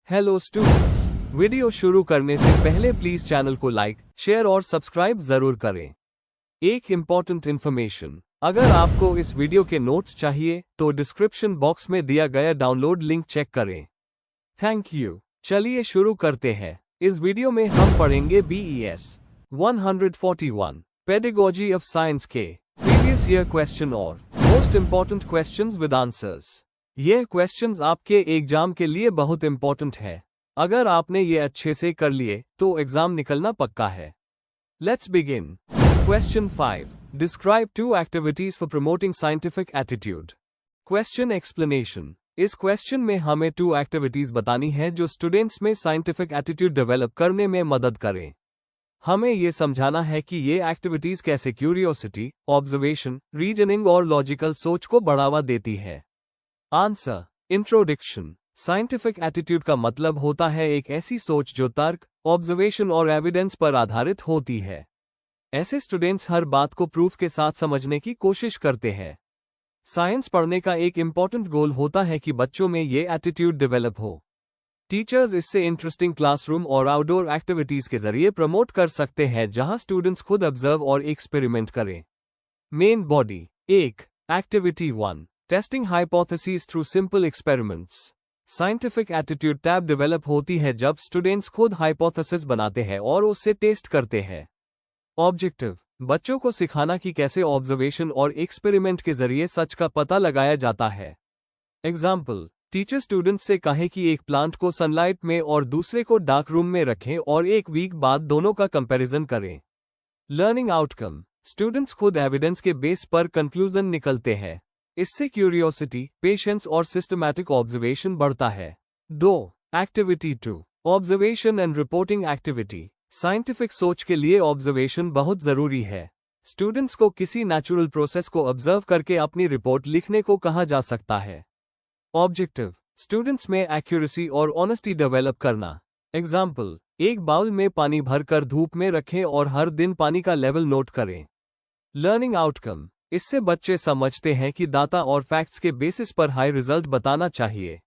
Hello students, video शुरू करने से पहले प्लीज चैनल को लाइक, शेयर और सब्सक्राइब जरूर करें। एक इम्पॉर्टेंट इन्फॉर्मेशन, अगर आपको इस वीडियो के नोट्स चाहिए तो डिस्क्रिप्शन बॉक्स में दिया गया डाउनलोड लिंक चेक करें। Thank you. चलिए शुरू करते हैं। इस वीडियो में हम पढ़ेंगे BES 141 पेडागॉजी ऑफ साइंस के प्रीवियस ईयर क्वेश्चन और most important questions with answers. ये क्वेश्चंस आपके एग्जाम के लिए बहुत इंपॉर्टेंट है। अगर आपने ये अच्छे से कर लिए तो एग्जाम निकलना पक्का है। Let's begin. Question 5, describe 2 activities for promoting scientific attitude. Question explanation. इस क्वेश्चन में हमें 2 एक्टिविटीज बतानी है जो स्टूडेंट्स में साइंटिफिक एटीट्यूड डेवलप करने में मदद करें। हमें ये समझाना है कि ये एक्टिविटीज कैसे क्यूरियोसिटी, ऑब्जर्वेशन, रीजनिंग और लॉजिकल सोच को बढ़ावा देती है। आंसर। इंट्रोडक्शन। साइंटिफिक एटीट्यूड का मतलब होता है एक ऐसी सोच जो तर्क, ऑब्जर्वेशन और एविडेंस पर आधारित होती है। ऐसे स्टूडेंट्स हर बात को प्रूफ के साथ समझने की कोशिश करते हैं। साइंस पढ़ने का एक इम्पॉर्टेंट गोल होता है कि बच्चों में ये एटीट्यूड डेवलप हो। टीचर्स इससे इंटरेस्टिंग क्लासरूम और आउटडोर एक्टिविटीज के जरिए प्रमोट कर सकते हैं जहां स्टूडेंट्स खुद ऑब्जर्व और एक्सपेरिमेंट करें। Main body. 1. Activity 1, testing hypothesis through simple experiments. Scientific attitude tab develop होती है जब स्टूडेंट्स खुद हाइपोथेसिस बनाते हैं और उसे टेस्ट करते हैं। ऑब्जेक्टिव, बच्चों को सिखाना कि कैसे ऑब्जर्वेशन और एक्सपेरिमेंट के जरिए सच का पता लगाया जाता है। एग्जाम्पल, टीचर स्टूडेंट्स से कहे कि एक प्लांट को सनलाइट में और दूसरे को डार्क रूम में रखें और एक वीक बाद दोनों का कंपैरिजन करें। लर्निंग आउटकम, स्टूडेंट्स खुद एविडेंस के बेस पर कंक्लूजन निकलते हैं। इससे क्यूरियोसिटी, पेशेंस और सिस्टमैटिक ऑब्जर्वेशन बढ़ता है। 2. Activity 2, observation and reporting activity. Scientific सोच के लिए ऑब्जर्वेशन बहुत जरूरी है। स्टूडेंट्स को किसी नेचुरल प्रोसेस को ऑब्जर्व करके अपनी रिपोर्ट लिखने को कहा जा सकता है। ऑब्जेक्टिव, स्टूडेंट्स में एक्यूरेसी और ऑनेस्टी डेवलप करना। एग्जाम्पल, एक बाउल में पानी भरकर धूप में रखें और हर दिन पानी का लेवल नोट करें। लर्निंग आउटकम, इससे बच्चे समझते हैं कि डाटा और फैक्ट्स के बेसिस पर हाई रिजल्ट बताना चाहिए।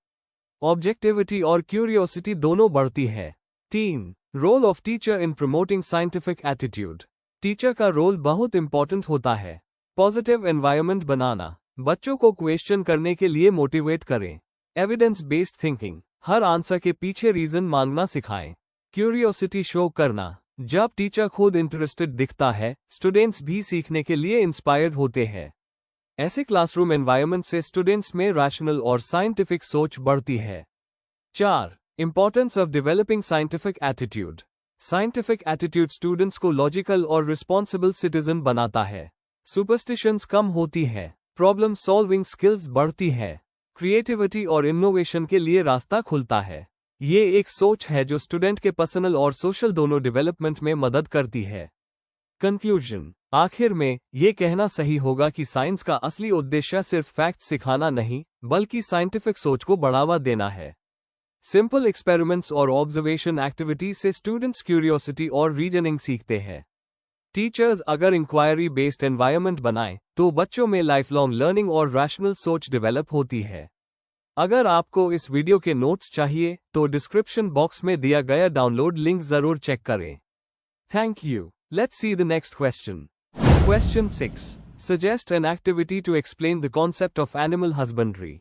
ऑब्जेक्टिविटी और क्यूरियोसिटी दोनों बढ़ती है। 3. Role of teacher in promoting scientific attitude. Teacher का रोल बहुत इंपॉर्टेंट होता है। पॉजिटिव एनवायरनमेंट बनाना, बच्चों को क्वेश्चन करने के लिए मोटिवेट करें। एविडेंस बेस्ड थिंकिंग, हर आंसर के पीछे रीजन मांगना सिखाएं। क्यूरियोसिटी शो करना, जब टीचर खुद इंटरेस्टेड दिखता है, स्टूडेंट्स भी सीखने के लिए इंस्पायर्ड होते हैं। ऐसे क्लासरूम एनवायरनमेंट से स्टूडेंट्स में रैशनल और साइंटिफिक सोच बढ़ती है। 4. Importance of developing scientific attitude. Scientific attitude students को लॉजिकल और रिस्पॉन्सिबल सिटीजन बनाता है। सुपरस्टिशंस कम होती है, प्रॉब्लम सॉल्विंग स्किल्स बढ़ती है, क्रिएटिविटी और इनोवेशन के लिए रास्ता खुलता है। ये एक सोच है जो स्टूडेंट के पर्सनल और सोशल दोनों डेवलपमेंट में मदद करती है। कंक्लूजन, आखिर में ये कहना सही होगा कि साइंस का असली उद्देश्य सिर्फ फैक्ट सिखाना नहीं, बल्कि साइंटिफिक सोच को बढ़ावा देना है। सिंपल एक्सपेरिमेंट्स और ऑब्जर्वेशन एक्टिविटीज से स्टूडेंट्स क्यूरियोसिटी और रीजनिंग सीखते हैं। टीचर्स अगर इंक्वायरी बेस्ड एनवायरनमेंट बनाएं तो बच्चों में लाइफ लॉन्ग लर्निंग और रैशनल सोच डेवलप होती है। अगर आपको इस वीडियो के नोट्स चाहिए तो डिस्क्रिप्शन बॉक्स में दिया गया डाउनलोड लिंक जरूर चेक करें। Thank you. Let's see the next question. Question 6, suggest an activity to explain the concept of animal husbandry.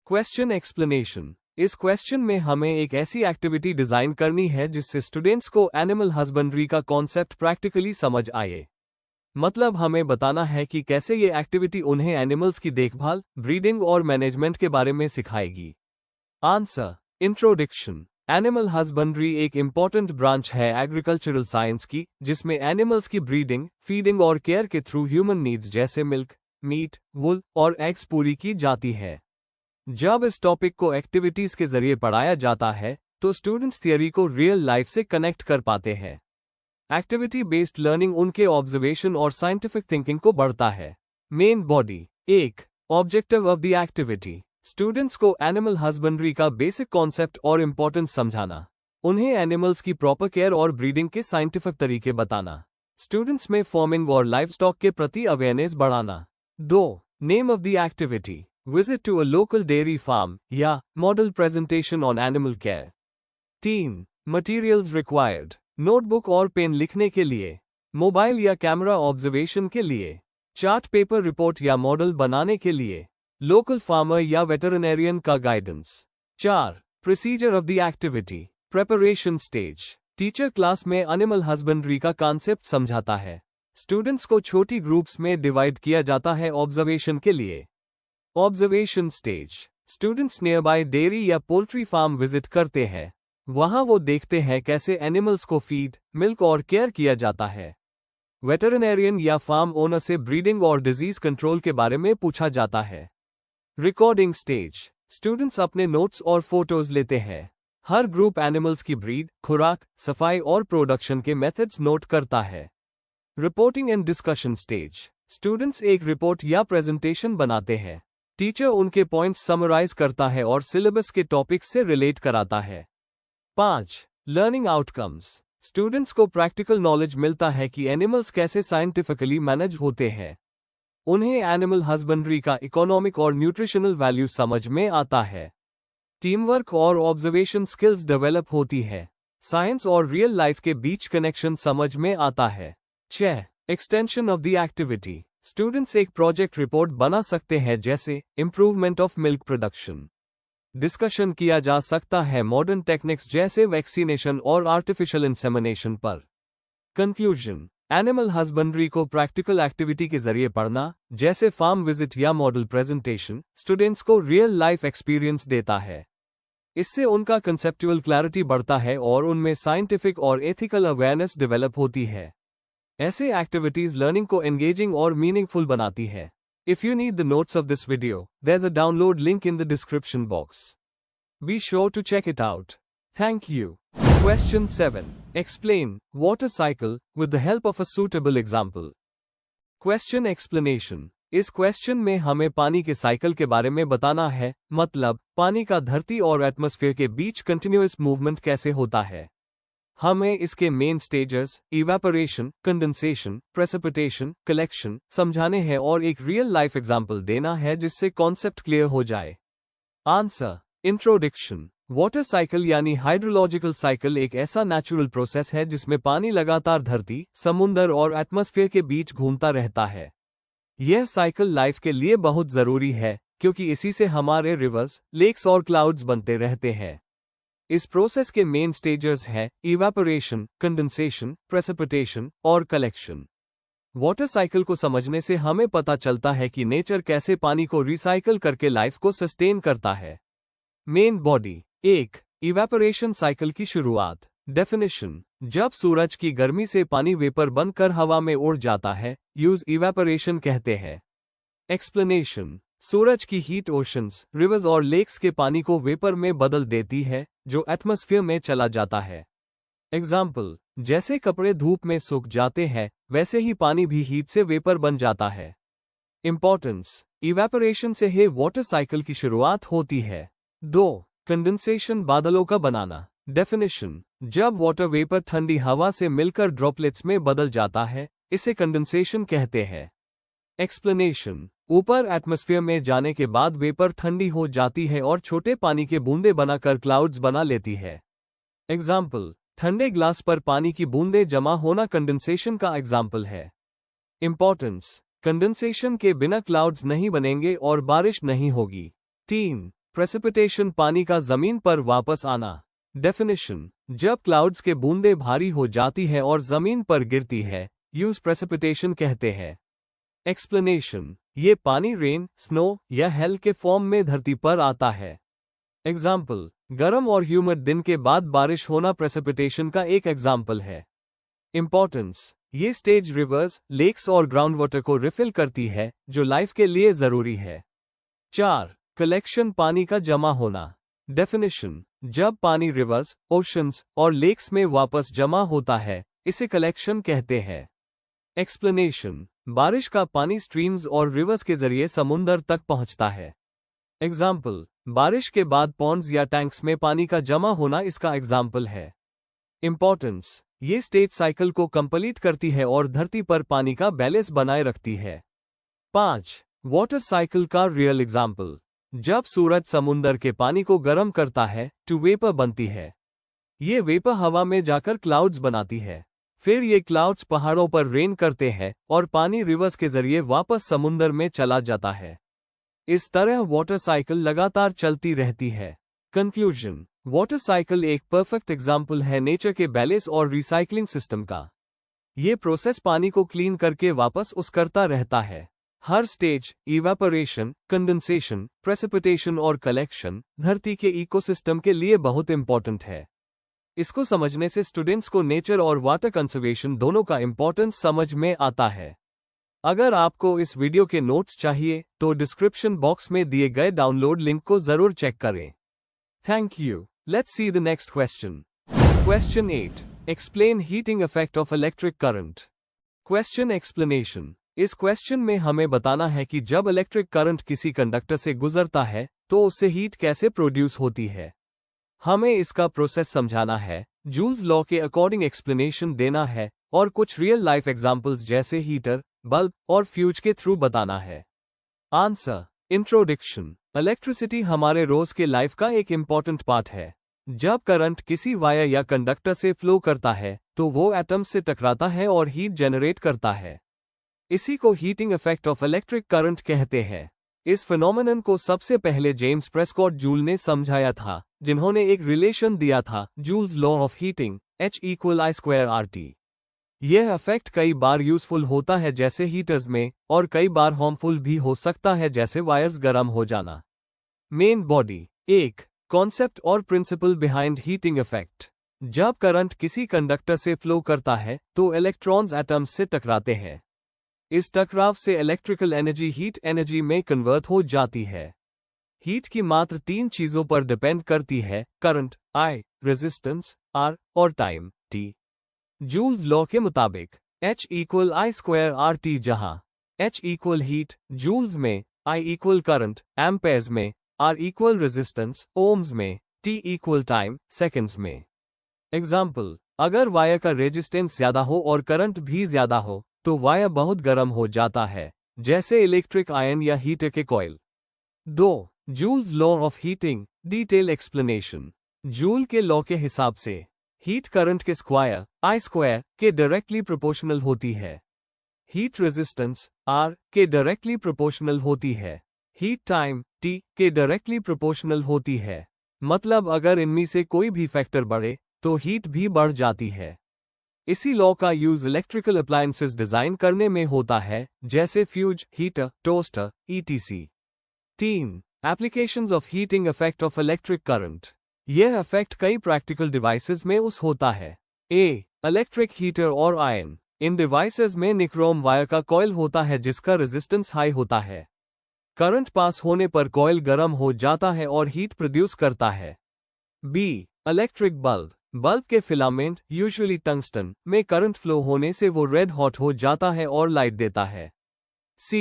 Question explanation. इस क्वेश्चन में हमें एक ऐसी एक्टिविटी डिजाइन करनी है जिससे स्टूडेंट्स को एनिमल हस्बेंड्री का कॉन्सेप्ट प्रैक्टिकली समझ आए। मतलब हमें बताना है कि कैसे ये एक्टिविटी उन्हें एनिमल्स की देखभाल, ब्रीडिंग और मैनेजमेंट के बारे में सिखाएगी। आंसर। इंट्रोडक्शन। एनिमल हस्बेंड्री एक इम्पॉर्टेंट ब्रांच है एग्रीकल्चरल साइंस की, जिसमें एनिमल्स की ब्रीडिंग, फीडिंग और केयर के थ्रू ह्यूमन नीड्स जैसे मिल्क, मीट, वुल और एग्स पूरी की जाती है। जब इस टॉपिक को एक्टिविटीज के जरिए पढ़ाया जाता है तो स्टूडेंट्स थियरी को रियल लाइफ से कनेक्ट कर पाते हैं। एक्टिविटी बेस्ड लर्निंग उनके ऑब्जर्वेशन और साइंटिफिक थिंकिंग को बढ़ता है। Main body. 1. Objective of the activity. Students को एनिमल हस्बेंड्री का बेसिक कॉन्सेप्ट और इंपॉर्टेंस समझाना। उन्हें एनिमल्स की प्रॉपर केयर और ब्रीडिंग के साइंटिफिक तरीके बताना। स्टूडेंट्स में फार्मिंग और लाइवस्टॉक के प्रति अवेयरनेस बढ़ाना। 2. Name of the activity. Visit to a local dairy farm या model presentation on animal care। 3. Materials required, notebook और पेन लिखने के लिए, मोबाइल या कैमरा ऑब्जर्वेशन के लिए, चार्ट पेपर रिपोर्ट या मॉडल बनाने के लिए, लोकल फार्मर या वेटरनेरियन का guidance. 4. Procedure of the activity, preparation stage, teacher class में एनिमल हस्बेंड्री का कॉन्सेप्ट समझाता है। स्टूडेंट्स को छोटी ग्रुप्स में डिवाइड किया जाता है ऑब्जर्वेशन के लिए। Observation stage, students near by dairy या पोल्ट्री फार्म विजिट करते हैं। वहां वो देखते हैं कैसे एनिमल्स को फीड, मिल्क और केयर किया जाता है। वेटरनेरियन या फार्म ओनर से ब्रीडिंग और डिजीज कंट्रोल के बारे में पूछा जाता है। रिकॉर्डिंग स्टेज, स्टूडेंट्स अपने नोट्स और फोटोज लेते हैं। हर ग्रुप एनिमल्स की ब्रीड, खुराक, सफाई और प्रोडक्शन के मेथड्स नोट करता है। Reporting and discussion stage, students एक रिपोर्ट या प्रेजेंटेशन बनाते हैं। टीचर उनके पॉइंट्स समराइज करता है और सिलेबस के टॉपिक्स से रिलेट कराता है। 5. लर्निंग आउटकम्स, स्टूडेंट्स को प्रैक्टिकल नॉलेज मिलता है कि एनिमल्स कैसे साइंटिफिकली मैनेज होते हैं। उन्हें एनिमल हस्बेंड्री का इकोनॉमिक और न्यूट्रिशनल वैल्यू समझ में आता है। टीम वर्क और ऑब्जर्वेशन स्किल्स डेवलप होती है। साइंस और रियल लाइफ के बीच कनेक्शन समझ में आता है। 6. Extension of the activity, students एक प्रोजेक्ट रिपोर्ट बना सकते हैं जैसे improvement of milk production. Discussion किया जा सकता है मॉडर्न टेक्निक्स जैसे वैक्सीनेशन और आर्टिफिशियल इंसेमिनेशन पर। कंक्लूजन, एनिमल हस्बेंड्री को प्रैक्टिकल एक्टिविटी के जरिए पढ़ना, जैसे फार्म विजिट या मॉडल प्रेजेंटेशन, स्टूडेंट्स को रियल लाइफ एक्सपीरियंस देता है। इससे उनका कंसेप्चुअल क्लैरिटी बढ़ता है और उनमें साइंटिफिक और एथिकल अवेयरनेस डेवलप होती है। ऐसे एक्टिविटीज लर्निंग को एंगेजिंग और मीनिंगफुल बनाती है। If you need the notes of this video, there's a download link in the description box. Be sure to check it out. Thank you. Question 7. Explain water cycle with the help of a suitable example. Question explanation. इस question में हमें पानी के cycle के बारे में बताना है, मतलब पानी का धरती और एटमॉस्फेयर के बीच कंटिन्यूअस मूवमेंट कैसे होता है। हमें इसके main stages, evaporation, condensation, precipitation, collection समझाने हैं और एक रियल लाइफ एग्जांपल देना है जिससे कॉन्सेप्ट क्लियर हो जाए। Answer, introduction. वाटर साइकिल यानी हाइड्रोलॉजिकल साइकिल एक ऐसा नेचुरल प्रोसेस है जिसमें पानी लगातार धरती, समुद्र और एटमॉस्फेयर के बीच घूमता रहता है। यह साइकिल लाइफ के लिए बहुत जरूरी है क्योंकि इसी से हमारे रिवर्स, लेक्स और क्लाउड्स बनते रहते हैं। इस प्रोसेस के मेन स्टेजेस हैं इवेपोरेशन, कंडेंसेशन, प्रेसिपिटेशन और कलेक्शन। वाटर साइकिल को समझने से हमें पता चलता है कि नेचर कैसे पानी को रिसाइकिल करके लाइफ को सस्टेन करता है। Main body. 1. इवेपोरेशन साइकिल की शुरुआत। डेफिनेशन, जब सूरज की गर्मी से पानी वेपर बनकर हवा में उड़ जाता है, यूज इवेपोरेशन कहते हैं। एक्सप्लेनेशन, सूरज की हीट ओशंस, रिवर्स और लेक्स के पानी को वेपर में बदल देती है जो एटमॉस्फेयर में चला जाता है। एग्जाम्पल, जैसे कपड़े धूप में सूख जाते हैं वैसे ही पानी भी हीट से वेपर बन जाता है। इंपॉर्टेंस, इवेपोरेशन से ही वाटर साइकिल की शुरुआत होती है। 2. कंडेंसेशन, बादलों का बनाना। डेफिनेशन, जब वाटर वेपर ठंडी हवा से मिलकर ड्रॉपलेट्स में बदल जाता है, इसे कंडेंसेशन कहते हैं। एक्सप्लेनेशन, ऊपर एटमॉस्फेयर में जाने के बाद वेपर ठंडी हो जाती है और छोटे पानी के बूंदे बनाकर क्लाउड्स बना लेती है। एग्जाम्पल, ठंडे ग्लास पर पानी की बूंदे जमा होना कंडेंसेशन का एग्जाम्पल है। इंपॉर्टेंस, कंडेंसेशन के बिना क्लाउड्स नहीं बनेंगे और बारिश नहीं होगी। 3. प्रेसिपिटेशन, पानी का जमीन पर वापस आना। डेफिनेशन, जब क्लाउड्स के बूंदे भारी हो जाती है और जमीन पर गिरती है, यूज प्रेसिपिटेशन कहते हैं। एक्सप्लेनेशन, ये पानी रेन, स्नो या हेल के फॉर्म में धरती पर आता है। एग्जाम्पल, गर्म और ह्यूमिड दिन के बाद बारिश होना प्रेसिपिटेशन का एक एग्जाम्पल है। इंपॉर्टेंस, ये स्टेज रिवर्स, लेक्स और ग्राउंड वाटर को रिफिल करती है जो लाइफ के लिए जरूरी है। 4. कलेक्शन, पानी का जमा होना। डेफिनेशन, जब पानी रिवर्स, ओशंस और लेक्स में वापस जमा होता है, इसे कलेक्शन कहते हैं। एक्सप्लेनेशन, बारिश का पानी स्ट्रीम्स और रिवर्स के जरिए समुद्र तक पहुंचता है। एग्जाम्पल, बारिश के बाद पॉन्ड्स या टैंक्स में पानी का जमा होना इसका एग्जाम्पल है। इंपॉर्टेंस, ये स्टेज साइकिल को कंप्लीट करती है और धरती पर पानी का बैलेंस बनाए रखती है। 5. वाटर साइकिल का रियल एग्जाम्पल, जब सूरज समुद्र के पानी को गर्म करता है तो वेपर बनती है। ये वेपर हवा में जाकर क्लाउड्स बनाती है। फिर ये क्लाउड्स पहाड़ों पर रेन करते हैं और पानी रिवर्स के जरिए वापस समुंदर में चला जाता है। इस तरह वाटर साइकिल लगातार चलती रहती है। कंक्लूजन, वाटर साइकिल एक परफेक्ट एग्जाम्पल है नेचर के बैलेंस और रिसाइकलिंग सिस्टम का। ये प्रोसेस पानी को क्लीन करके वापस उस करता रहता है। हर स्टेज, इवेपोरेशन, कंडेंसेशन, प्रेसिपिटेशन और कलेक्शन, धरती के इकोसिस्टम के लिए बहुत इंपॉर्टेंट है। इसको समझने से स्टूडेंट्स को नेचर और वाटर कंजर्वेशन दोनों का इंपॉर्टेंस समझ में आता है। अगर आपको इस वीडियो के नोट्स चाहिए तो डिस्क्रिप्शन बॉक्स में दिए गए डाउनलोड लिंक को जरूर चेक करें। Thank you. Let's see the next question. Question 8, explain heating effect of electric current. Question explanation. इस क्वेश्चन में हमें बताना है कि जब इलेक्ट्रिक करंट किसी कंडक्टर से गुजरता है तो उससे हीट कैसे प्रोड्यूस होती है। हमें इसका प्रोसेस समझाना है, जूल्स लॉ के अकॉर्डिंग एक्सप्लेनेशन देना है और कुछ रियल लाइफ एग्जांपल्स जैसे हीटर, बल्ब और फ्यूज के थ्रू बताना है। आंसर। इंट्रोडक्शन। इलेक्ट्रिसिटी हमारे रोज के लाइफ का एक इम्पॉर्टेंट पार्ट है। जब करंट किसी वायर या कंडक्टर से फ्लो करता है तो वो एटम्स से टकराता है और हीट जनरेट करता है। इसी को heating effect of electric current कहते हैं। इस फिनोमेनन को सबसे पहले जेम्स प्रेस्कॉट जूल ने समझाया था, जिन्होंने एक रिलेशन दिया था, joules law of heating, H=I²RT। यह इफेक्ट कई बार यूजफुल होता है जैसे हीटर्स में, और कई बार हार्मफुल भी हो सकता है जैसे वायर्स गर्म हो जाना। Main body. 1. कॉन्सेप्ट और प्रिंसिपल बिहाइंड हीटिंग इफेक्ट। जब करंट किसी कंडक्टर से फ्लो करता है तो इलेक्ट्रॉन्स एटम्स से टकराते हैं। इस टकराव से इलेक्ट्रिकल एनर्जी हीट एनर्जी में कन्वर्ट हो जाती है। हीट की मात्रा 3 चीजों पर डिपेंड करती है, करंट I, रेजिस्टेंस R और टाइम T। जूल्स लॉ के मुताबिक H=I²RT, जहां H हीट जूल्स में, I करंट एम्पेयर्स में, R रेजिस्टेंस ओम्स में, T टाइम सेकंड्स में। एग्जाम्पल, अगर वायर का रेजिस्टेंस ज्यादा हो और करंट भी ज्यादा हो तो वायर बहुत गर्म हो जाता है, जैसे इलेक्ट्रिक आयन या हीटर के coil. 2. Joules law of heating, detail explanation. Joule के लॉ के हिसाब से हीट करंट के स्क्वायर I² के डायरेक्टली प्रोपोर्शनल होती है। हीट रेजिस्टेंस R के डायरेक्टली प्रोपोर्शनल होती है। हीट टाइम T के डायरेक्टली प्रोपोर्शनल होती है। मतलब अगर इनमें से कोई भी फैक्टर बढ़े तो हीट भी बढ़ जाती है। इसी लॉ का यूज इलेक्ट्रिकल अप्लायंसेस डिजाइन करने में होता है, जैसे fuse, heater, toaster, etc। 3. Applications of heating effect of electric current. यह इफेक्ट कई प्रैक्टिकल डिवाइसेस में होता है। A. इलेक्ट्रिक हीटर और आयन। इन डिवाइसेस में निक्रोम वायर का कॉइल होता है जिसका रेजिस्टेंस हाई होता है। करंट पास होने पर कॉइल गर्म हो जाता है और हीट प्रोड्यूस करता है। B. Electric bulb. बल्ब के फिलामेंट, यूजुअली टंगस्टन, में करंट फ्लो होने से वो रेड हॉट हो जाता है और लाइट देता है। C.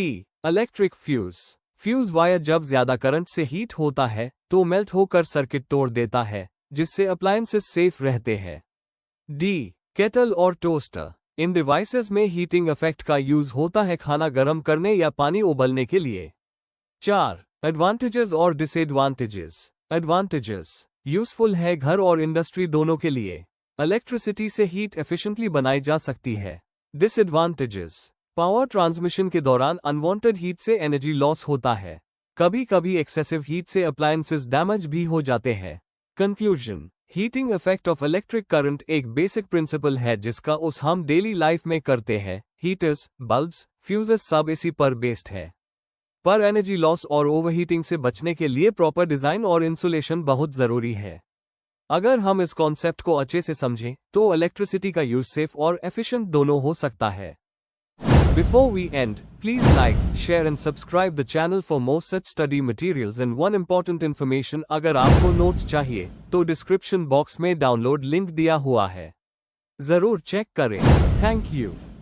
Electric fuse. Fuse wire जब ज्यादा करंट से हीट होता है तो मेल्ट होकर सर्किट तोड़ देता है, जिससे अप्लायंसेस सेफ रहते हैं। D. केटल और टोस्टर। इन डिवाइसेस में हीटिंग इफेक्ट का यूज होता है खाना गर्म करने या पानी उबलने के लिए। 4. एडवांटेजेस और डिसएडवांटेजेस। एडवांटेजेस। यूजफुल है घर और इंडस्ट्री दोनों के लिए। इलेक्ट्रिसिटी से हीट एफिशिएंटली बनाई जा सकती है। डिसएडवांटेजेस। पावर ट्रांसमिशन के दौरान अनवांटेड हीट से एनर्जी लॉस होता है। कभी कभी एक्सेसिव हीट से अप्लायंसेस डैमेज भी हो जाते हैं। Conclusion, heating effect of electric current एक बेसिक प्रिंसिपल है जिसका उस हम डेली लाइफ में करते हैं। हीटर्स, बल्ब्स, फ्यूजेस सब इसी पर बेस्ड है। पर एनर्जी लॉस और ओवरहीटिंग से बचने के लिए प्रॉपर डिजाइन और इंसुलेशन बहुत जरूरी है। अगर हम इस कॉन्सेप्ट को अच्छे से समझें तो इलेक्ट्रिसिटी का यूज सेफ और एफिशिएंट दोनों हो सकता है। Before we end, please like, share and subscribe the channel for more such study materials and one important information, अगर आपको नोट्स चाहिए तो डिस्क्रिप्शन बॉक्स में डाउनलोड लिंक दिया हुआ है, जरूर चेक करें। Thank you.